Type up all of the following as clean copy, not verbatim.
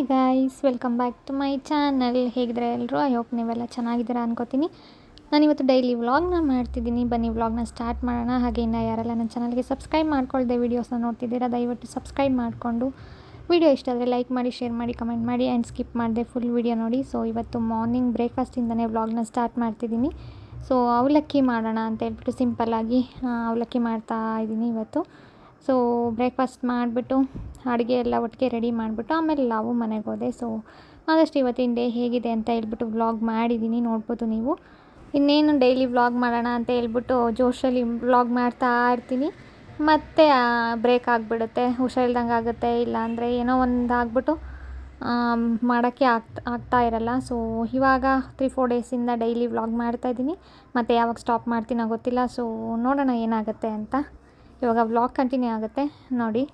Guys, welcome back to my channel. ಹೇಗಿದ್ರೆ ಎಲ್ಲರೂ? I hope ನೀವೆಲ್ಲ ಚೆನ್ನಾಗಿದ್ದೀರಾ ಅನ್ಕೋತೀನಿ. ನಾನಿವತ್ತು ಡೈಲಿ ವ್ಲಾಗ್ನ ಮಾಡ್ತಿದ್ದೀನಿ. ಬನ್ನಿ ವ್ಲಾಗ್ನ ಸ್ಟಾರ್ಟ್ ಮಾಡೋಣ. ಹಾಗೆ ಇನ್ನು ಯಾರೆಲ್ಲ ನನ್ನ ಚಾನಲ್ಗೆ ಸಬ್ಸ್ಕ್ರೈಬ್ ಮಾಡ್ಕೊಳ್ದೆ ವೀಡಿಯೋಸ್ನ ನೋಡ್ತಿದ್ದೀರಾ, ದಯವಿಟ್ಟು ಸಬ್ಸ್ಕ್ರೈಬ್ ಮಾಡಿಕೊಂಡು ವಿಡಿಯೋ ಇಷ್ಟ ಆದರೆ ಲೈಕ್ ಮಾಡಿ, ಶೇರ್ ಮಾಡಿ, ಕಮೆಂಟ್ ಮಾಡಿ ಆ್ಯಂಡ್ ಸ್ಕಿಪ್ ಮಾಡಿದೆ ಫುಲ್ ವಿಡಿಯೋ ನೋಡಿ. ಸೊ ಇವತ್ತು ಮಾರ್ನಿಂಗ್ ಬ್ರೇಕ್ಫಾಸ್ಟಿಂದನೇ ವ್ಲಾಗ್ನ ಸ್ಟಾರ್ಟ್ ಮಾಡ್ತಿದ್ದೀನಿ. ಸೊ ಅವಲಕ್ಕಿ ಮಾಡೋಣ ಅಂತ ಹೇಳ್ಬಿಟ್ಟು ಸಿಂಪಲ್ಲಾಗಿ ಅವಲಕ್ಕಿ ಮಾಡ್ತಾ ಇದ್ದೀನಿ ಇವತ್ತು. ಸೊ ಬ್ರೇಕ್ಫಾಸ್ಟ್ ಮಾಡಿಬಿಟ್ಟು ಅಡುಗೆ ಎಲ್ಲ ಒಟ್ಟಿಗೆ ರೆಡಿ ಮಾಡಿಬಿಟ್ಟು ಆಮೇಲೆ ನಾವು ಮನೆಗೆ ಹೋದೆ. ಸೊ ಆದಷ್ಟು ಇವತ್ತಿನ ಡೇ ಹೇಗಿದೆ ಅಂತ ಹೇಳ್ಬಿಟ್ಟು ವ್ಲಾಗ್ ಮಾಡಿದ್ದೀನಿ, ನೋಡ್ಬೋದು ನೀವು. ಇನ್ನೇನು ಡೈಲಿ ವ್ಲಾಗ್ ಮಾಡೋಣ ಅಂತ ಹೇಳ್ಬಿಟ್ಟು ಜೋಶಲ್ಲಿ ವ್ಲಾಗ್ ಮಾಡ್ತಾ ಇರ್ತೀನಿ. ಮತ್ತು ಬ್ರೇಕ್ ಆಗಿಬಿಡುತ್ತೆ, ಹುಷಾರಿಲ್ದಂಗೆ ಆಗುತ್ತೆ, ಇಲ್ಲಾಂದರೆ ಏನೋ ಒಂದು ಆಗ್ಬಿಟ್ಟು ಮಾಡೋಕ್ಕೆ ಆಗ್ತಾ ಇರಲ್ಲ. ಸೊ ಇವಾಗ 3-4 ಡೇಸಿಂದ ಡೈಲಿ ವ್ಲಾಗ್ ಮಾಡ್ತಾಯಿದ್ದೀನಿ. ಮತ್ತು ಯಾವಾಗ ಸ್ಟಾಪ್ ಮಾಡ್ತೀನೋ ಗೊತ್ತಿಲ್ಲ. ಸೊ ನೋಡೋಣ ಏನಾಗುತ್ತೆ ಅಂತ. ಇವಾಗ ವ್ಲಾಗ್ ಕಂಟಿನ್ಯೂ ಆಗುತ್ತೆ ನೋಡಿ.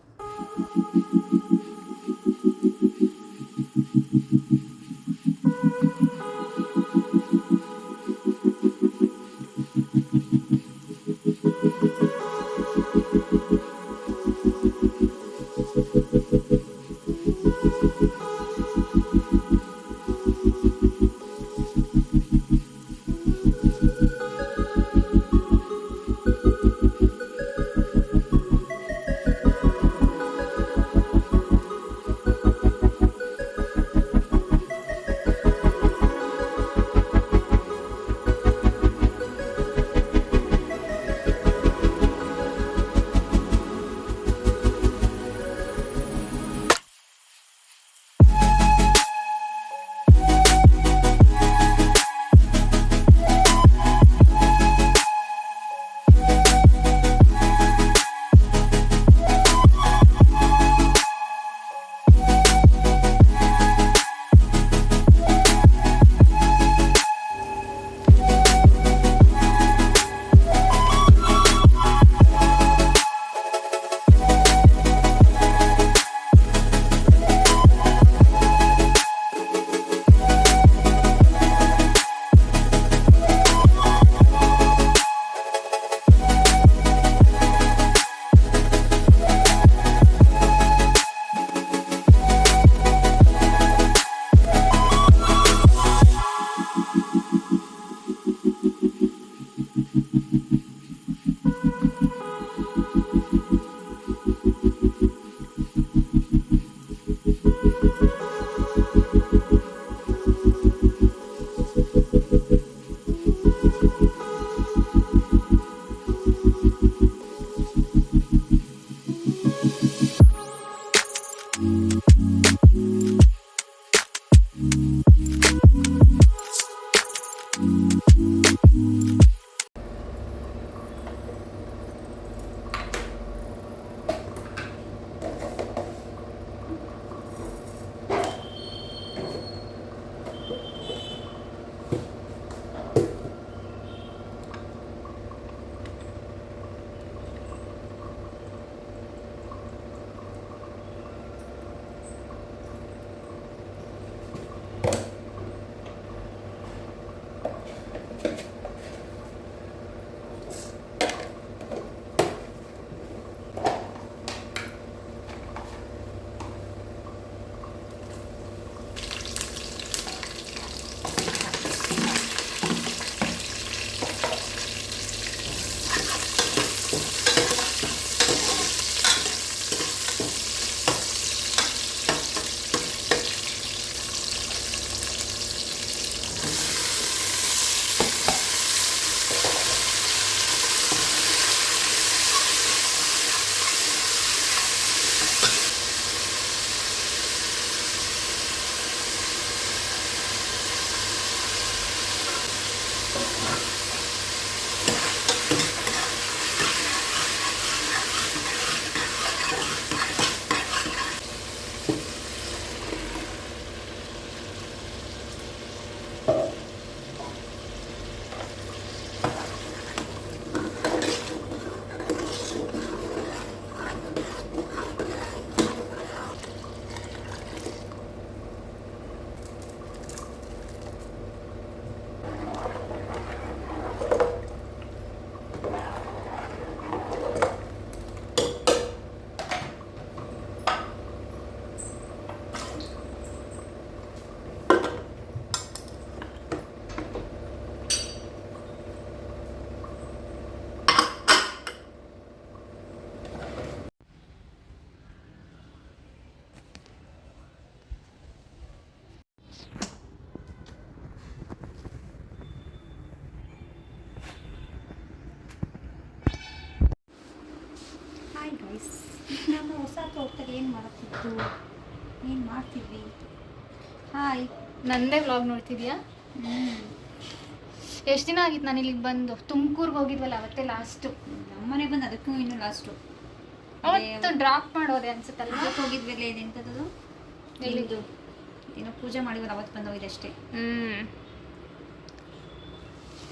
ಹಾಯ್ ಗೈಸ್, ನಮ್ಮ ಹೊಸ ತೋಟದಲ್ಲಿ ಏನು ಮಾಡುತ್ತಿದ್ದು, ಏನು ಮಾಡ್ತಿದ್ವಿ? ಹಾಯ್. ನಂದೇ ವ್ಲಾಗ್ ನೋಡ್ತಿದ್ಯಾ? ಎಷ್ಟು ದಿನ ಆಗಿತ್ತು ನಾನು ಇಲ್ಲಿಗೆ ಬಂದು? ತುಮಕೂರ್ಗೆ ಹೋಗಿದ್ವಲ್ಲ ಅವತ್ತೇ ಲಾಸ್ಟು. ನಮ್ಮನೆ ಬಂದು ಅದಕ್ಕೂ ಇನ್ನೂ ಲಾಸ್ಟು. ಅವತ್ತು ಡ್ರಾಪ್ ಮಾಡೋದೆ ಅನ್ಸುತ್ತಲ್ಲ. ಅವತ್ತು ಹೋಗಿದ್ವಲ್ಲ, ಇದೆಂಥದ್ದು ಎಲ್ಲಿದ್ದು ಏನೋ ಪೂಜೆ ಮಾಡಿದ್ವಲ್ಲ, ಅವತ್ತು ಬಂದು ಹೋಗಿದೆ ಅಷ್ಟೇ.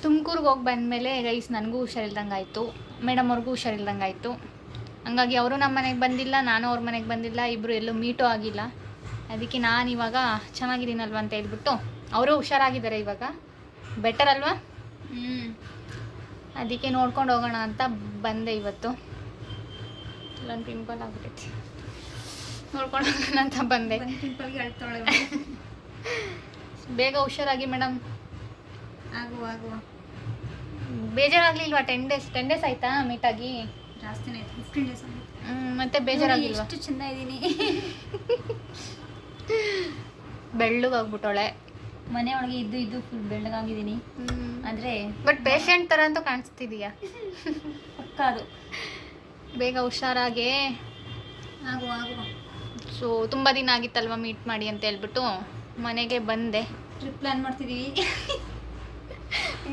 ತುಮಕೂರ್ಗೆ ಹೋಗಿ ಬಂದಮೇಲೆ ಗೈಸ್ ನನಗೂ ಹುಷಾರಿಲ್ದಂಗೆ ಆಯಿತು, ಮೇಡಮ್ ಅವ್ರಿಗೂ ಹುಷಾರಿಲ್ದಂಗೆ ಆಯಿತು. ಹಂಗಾಗಿ ಅವರು ನಮ್ಮ ಮನೆಗೆ ಬಂದಿಲ್ಲ, ನಾನು ಅವ್ರ ಮನೆಗೆ ಬಂದಿಲ್ಲ, ಇಬ್ಬರು ಎಲ್ಲೂ ಮೀಟು ಆಗಿಲ್ಲ. ಅದಕ್ಕೆ ನಾನು ಇವಾಗ ಚೆನ್ನಾಗಿದ್ದೀನಲ್ವ ಅಂತ ಹೇಳ್ಬಿಟ್ಟು, ಅವರು ಹುಷಾರಾಗಿದ್ದಾರೆ ಇವಾಗ, ಬೆಟರ್ ಅಲ್ವಾ? ಅದಕ್ಕೆ ನೋಡ್ಕೊಂಡು ಹೋಗೋಣ ಅಂತ ಬಂದೆ ಇವತ್ತು. ಇಲ್ಲೊಂದು ಪಿಂಪಲ್ ಆಗ್ಬಿಟ್ಟೈತಿ, ನೋಡ್ಕೊಂಡು ಹೋಗೋಣ ಅಂತ ಬಂದೆ. ಪಿಂಪಲ್ಗೆ ಅಳ್ತಾಳೆ. ಬೇಗ ಹುಷಾರಾಗಿ ಮೇಡಮ್. ಆಗುವ ಬೇಜಾರಾಗ್ಲಿಲ್ವಾ? 10 ಡೇಸ್ ಆಯ್ತಾ ಮೀಟಾಗಿ? ಜಾಸ್ತಿನೇ ಆಯ್ತು, 15 ಡೇಸ್ ಆಗಿದೆ. ಮತ್ತೆ ಬೇಜಾರಾಗಿಲ್ವಾ? ಎಷ್ಟು ಚೆಂದ ಇದ್ದೀನಿ. ಬೆಳ್ಳಗಾಗ್ಬಿಟ್ಟೋಳೆ. ಮನೆ ಒಳಗೆ ಇದ್ದು ಫುಲ್ ಬೆಳ್ಳಗಾಗಿದ್ದೀನಿ. ಅಂದರೆ ಬಟ್ ಪೇಷಂಟ್ ಥರ ಅಂತೂ ಕಾಣಿಸ್ತಿದೀಯಾ. ಪಕ್ಕ ಅದು. ಬೇಗ ಹುಷಾರಾಗೆ ಆಗುವ. ಸೊ ತುಂಬ ದಿನ ಆಗಿತ್ತಲ್ವ ಮೀಟ್ ಮಾಡಿ ಅಂತ ಹೇಳ್ಬಿಟ್ಟು ಮನೆಗೆ ಬಂದೆ. ಟ್ರಿಪ್ ಪ್ಲ್ಯಾನ್ ಮಾಡ್ತಿದ್ದೀವಿ.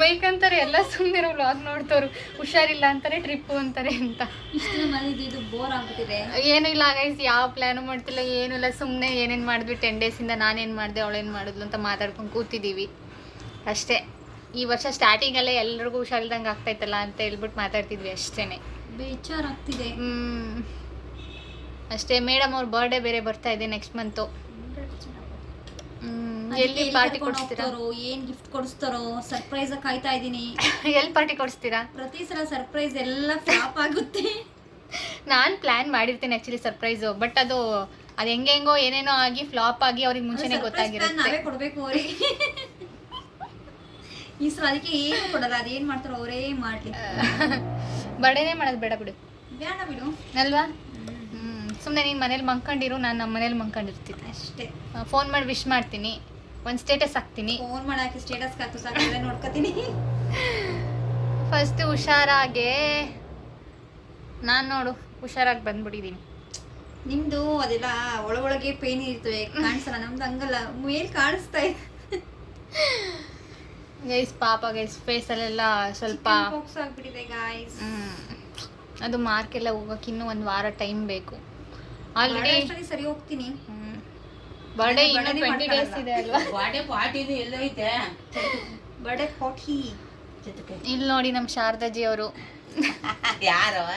ಬೈಕ್ ಅಂತಾರೆ ಎಲ್ಲ, ಸುಮ್ಮನೆ ವ್ಲಾಗ್ ನೋಡ್ತವ್ರು. ಹುಷಾರಿಲ್ಲ ಅಂತಾರೆ, ಟ್ರಿಪ್ಪು ಅಂತಾರೆ ಅಂತ. ಇಷ್ಟು ಮನೆ ಇದು ಬೋರ್ ಆಗ್ಬಿಟ್ಟಿದೆ. ಏನೂ ಇಲ್ಲ ಗೈಸ್, ಯಾವ ಪ್ಲ್ಯಾನು ಮಾಡ್ತಿಲ್ಲ, ಏನೂ ಇಲ್ಲ. ಸುಮ್ಮನೆ ಏನೇನು ಮಾಡಿದ್ವಿ 10 ಡೇಸಿಂದ, ನಾನೇನು ಮಾಡಿದೆ ಅವಳೇನು ಮಾಡಿದ್ಲು ಅಂತ ಮಾತಾಡ್ಕೊಂಡು ಕೂತಿದ್ದೀವಿ ಅಷ್ಟೇ. ಈ ವರ್ಷ ಸ್ಟಾರ್ಟಿಂಗಲ್ಲೇ ಎಲ್ರಿಗೂ ಹುಷಾರಿಲ್ದಂಗೆ ಆಗ್ತಾಯಿತ್ತಲ್ಲ ಅಂತ ಹೇಳ್ಬಿಟ್ಟು ಮಾತಾಡ್ತಿದ್ವಿ ಅಷ್ಟೇ. ಬೇಜಾರಾಗ್ತಿದೆ ಅಷ್ಟೇ. ಮೇಡಮ್ ಅವ್ರ ಬರ್ಡೇ ಬೇರೆ ಬರ್ತಾ ಇದೆ ನೆಕ್ಸ್ಟ್ ಮಂತು. ಎಲ್ಲಿ ಪಾರ್ಟಿ ಕೊಡಿಸ್ತೀರಾ? ಏನ್ ಗಿಫ್ಟ್ ಕೊಡಿಸ್ತಾರೋ ಸರ್ಪ್ರೈಸ್ ಕಾಯ್ತಾ ಇದ್ದೀನಿ. ಎಲ್ಲಿ ಪಾರ್ಟಿ ಕೊಡಿಸ್ತೀರಾ? ಪ್ರತಿ ಸಲ ಸರ್ಪ್ರೈಸ್ ಎಲ್ಲ ಫ್ಲಾಪ್ ಆಗುತ್ತೆ. ನಾನು ಪ್ಲಾನ್ ಮಾಡಿರ್ತೀನಿ ಆ್ಯಕ್ಚುಲಿ ಸರ್ಪ್ರೈಸು, ಬಟ್ ಅದು ಹೆಂಗೆಂಗೋ ಏನೇನೋ ಆಗಿ ಫ್ಲಾಪ್ ಆಗಿ ಅವ್ರಿಗೆ ಮುಂಚೆನೇ ಗೊತ್ತಾಗಿರುತ್ತೆ. ನಾವೇ ಕೊಡಬೇಕು ಅವ್ರಿಗೆ. ಈ ಸಲ ಅದಕ್ಕೆ ಏನು ಕೊಡಲ್ಲ, ಅದೇನು ಮಾಡ್ತಾರೋ ಅವರೇ ಮಾಡಲಿ. ಬರ್ಡೇನೇ ಮಾಡೋದು ಬೇಡ ಬಿಡು. ಬೇಡ ಬಿಡು ಅಲ್ವಾ? ಸುಮ್ಮನೆ ನೀನು ಮನೇಲಿ ಮಲ್ಕೊಂಡಿರು, ನಾನು ನಮ್ಮ ಮನೇಲಿ ಮಲ್ಕೊಂಡಿರ್ತೀನಿ ಅಷ್ಟೇ. ಫೋನ್ ಮಾಡಿ ವಿಶ್ ಮಾಡ್ತೀನಿ, ಒಂದು ಸ್ಟೇಟಸ್ ಹಾಕ್ತೀನಿ. ಫೋನ್ ಮಾಡಾಕಿ ಸ್ಟೇಟಸ್ ಹಾಕು ಸಾಕು, ನೋಡ್ಕೊತೀನಿ. ಫಸ್ಟ್ ಹುಷಾರಾಗೆ ನಾನು ನೋಡು ಹುಷಾರಾಗಿ ಬಂದ್ಬಿಟ್ಟಿದ್ದೀನಿ. ನಿಮ್ದು ಅದೆಲ್ಲ ಒಳಗೊಳಗೆ ಪೇನ್ ಇರ್ತವೆ, ಕಾಣಿಸಲ್ಲ. ನಮ್ದು ಹಂಗಲ್ಲ, ಮೇಲ್ ಕಾಣಿಸ್ತಾ ಇದೆ. ಗೈಸ್ ಪಾಪ ಗೈಸ್, ಫೇಸಲ್ಲೆಲ್ಲ ಸ್ವಲ್ಪ ಆಗ್ಬಿಟ್ಟಿದೆ ಗಾಯ್ಸ್. ಅದು ಮಾರ್ಕೆಲ್ಲ ಹೋಗೋಕೆ ಇನ್ನೂ 1 ವಾರ ಟೈಮ್ ಬೇಕು. ಆಲ್ರೆಡಿ ಸರಿ ಹೋಗ್ತೀನಿ. ಬರ್ಡೇ ಇನ್ನೂ 20 ಡೇಸ್ ಇದೆ ಅಲ್ವಾ? ಪಾರ್ಟಿ ಎಲ್ಲೈತೆ ಬರ್ಡೇ ಪಾರ್ಟಿ. ಇಲ್ಲಿ ನೋಡಿ ನಮ್ಮ ಶಾರದಾಜಿ ಅವರು ಯಾರವ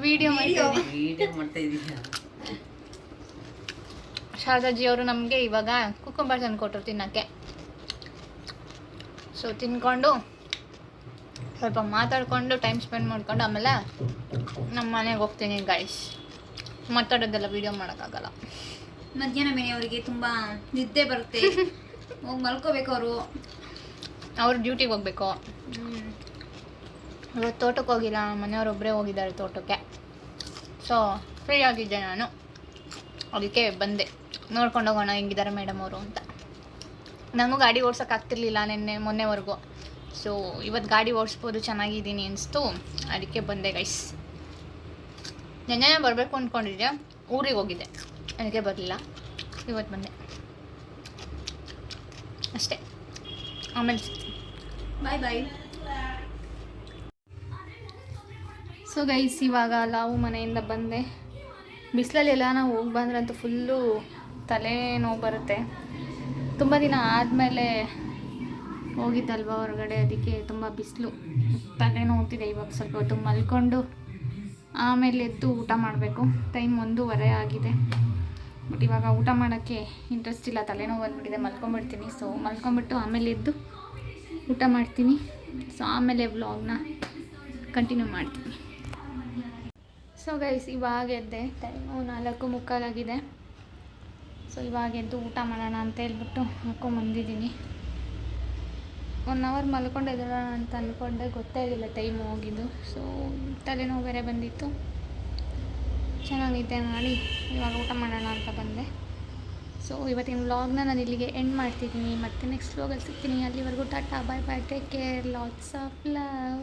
ವಿಡಿಯೋ ಮಾಡ್ತಾ ಇದೀಯ? ಶಾರದಾಜಿ ಅವರು ನಮಗೆ ಇವಾಗ ಕುಕ್ಕುಂಬರ್ ತಂದು ಕೊಟ್ಟರು ತಿನ್ನೋಕ್ಕೆ. ಸೊ ತಿನ್ಕೊಂಡು ಸ್ವಲ್ಪ ಮಾತಾಡಿಕೊಂಡು ಟೈಮ್ ಸ್ಪೆಂಡ್ ಮಾಡ್ಕೊಂಡು ಆಮೇಲೆ ನಮ್ಮ ಮನೆಗೆ ಹೋಗ್ತೀನಿ ಗೈಸ್. ಮಾತಾಡೋದೆಲ್ಲ ವೀಡಿಯೋ ಮಾಡೋಕ್ಕಾಗಲ್ಲ. ಮಧ್ಯಾಹ್ನ ಮೇಲೆ ಅವರಿಗೆ ತುಂಬ ನಿದ್ದೆ ಬರುತ್ತೆ, ಹೋಗಿ ಮಲ್ಕೋಬೇಕು ಅವರು. ಅವ್ರು ಡ್ಯೂಟಿಗೆ ಹೋಗ್ಬೇಕು. ಇವತ್ತು ತೋಟಕ್ಕೆ ಹೋಗಿಲ್ಲ, ಮನೆಯವರೊಬ್ಬರೇ ಹೋಗಿದ್ದಾರೆ ತೋಟಕ್ಕೆ. ಸೊ ಫ್ರೀ ಆಗಿದ್ದೆ ನಾನು, ಅದಕ್ಕೆ ಬಂದೆ ನೋಡ್ಕೊಂಡು ಹೋಗೋಣ ಹೆಂಗಿದ್ದಾರೆ ಮೇಡಮ್ ಅವರು ಅಂತ. ನನಗೂ ಗಾಡಿ ಓಡ್ಸೋಕ್ಕಾಗ್ತಿರ್ಲಿಲ್ಲ ಮೊನ್ನೆವರೆಗೂ. ಸೊ ಇವತ್ತು ಗಾಡಿ ಓಡಿಸ್ಬೋದು, ಚೆನ್ನಾಗಿದ್ದೀನಿ ಅನಿಸ್ತು, ಅದಕ್ಕೆ ಬಂದೆ ಗೈಸ್. ನೆನ್ನೆ ಬರಬೇಕು ಅಂದ್ಕೊಂಡಿದ್ದೆ, ಊರಿಗೆ ಹೋಗಿದ್ದೆ, ಅದಕ್ಕೆ ಬರಲಿಲ್ಲ. ಇವತ್ತು ಬಂದೆ ಅಷ್ಟೇ. ಆಮೇಲೆ ಬಾಯ್ ಬಾಯ್. ಸೊ ಗೈಸ್ ಇವಾಗ ನಾವು ಮನೆಯಿಂದ ಬಂದೆ. ಬಿಸಿಲಲ್ಲೆಲ್ಲ ನಾವು ಹೋಗಿ ಬಂದ್ರಂತೂ ಫುಲ್ಲು ತಲೆನೋವು ಬರುತ್ತೆ. ತುಂಬ ದಿನ ಆದಮೇಲೆ ಹೋಗಿದ್ದಲ್ವ ಹೊರಗಡೆ, ಅದಕ್ಕೆ ತುಂಬ ಬಿಸಿಲು, ತಲೆನೋವ್ತಿದೆ. ಇವಾಗ ಸ್ವಲ್ಪ ಹೊತ್ತು ಮಲ್ಕೊಂಡು ಆಮೇಲೆ ಎದ್ದು ಊಟ ಮಾಡಬೇಕು. ಟೈಮ್ 1:15 ಆಗಿದೆ. ಬಟ್ ಇವಾಗ ಊಟ ಮಾಡೋಕ್ಕೆ ಇಂಟ್ರೆಸ್ಟ್ ಇಲ್ಲ, ತಲೆನೋವು ಬಂದುಬಿಟ್ಟಿದೆ, ಮಲ್ಕೊಂಬಿಡ್ತೀನಿ. ಸೊ ಮಲ್ಕೊಂಬಿಟ್ಟು ಆಮೇಲೆ ಎದ್ದು ಊಟ ಮಾಡ್ತೀನಿ. ಸೊ ಆಮೇಲೆ ವ್ಲಾಗ್ನ ಕಂಟಿನ್ಯೂ ಮಾಡ್ತೀನಿ. ಸೊ ಗೈಸ್ ಇವಾಗ ಎದ್ದೆ, ಟೈಮು 4:45 ಸೊ ಇವಾಗ ಎದ್ದು ಊಟ ಮಾಡೋಣ ಅಂತ ಹೇಳ್ಬಿಟ್ಟು ಹಾಕ್ಕೊಂಬಂದಿದ್ದೀನಿ. 1 ಅವರ್ ಮಲ್ಕೊಂಡು ಎದ್ದೋಣ ಅಂತ ಅಂದ್ಕೊಂಡೆ, ಗೊತ್ತೇ ಆಗಿಲ್ಲ ಟೈಮ್ ಹೋಗಿದ್ದು. ಸೊ ತಲೆನೋವು ಬೇರೆ ಬಂದಿತ್ತು, ಚೆನ್ನಾಗಿದ್ದೆ ಮಾಡಿ ಇವಾಗ ಊಟ ಮಾಡೋಣ ಅಂತ ಬಂದೆ. ಸೊ ಇವತ್ತಿನ ವ್ಲಾಗ್ನ ನಾನು ಇಲ್ಲಿಗೆ ಎಂಡ್ ಮಾಡ್ತಿದ್ದೀನಿ. ಮತ್ತೆ ನೆಕ್ಸ್ಟ್ ವ್ಲಾಗಲ್ಲಿ ಸಿಗ್ತೀನಿ. ಅಲ್ಲಿವರೆಗೂ tata, bye bye, take care, lots of love.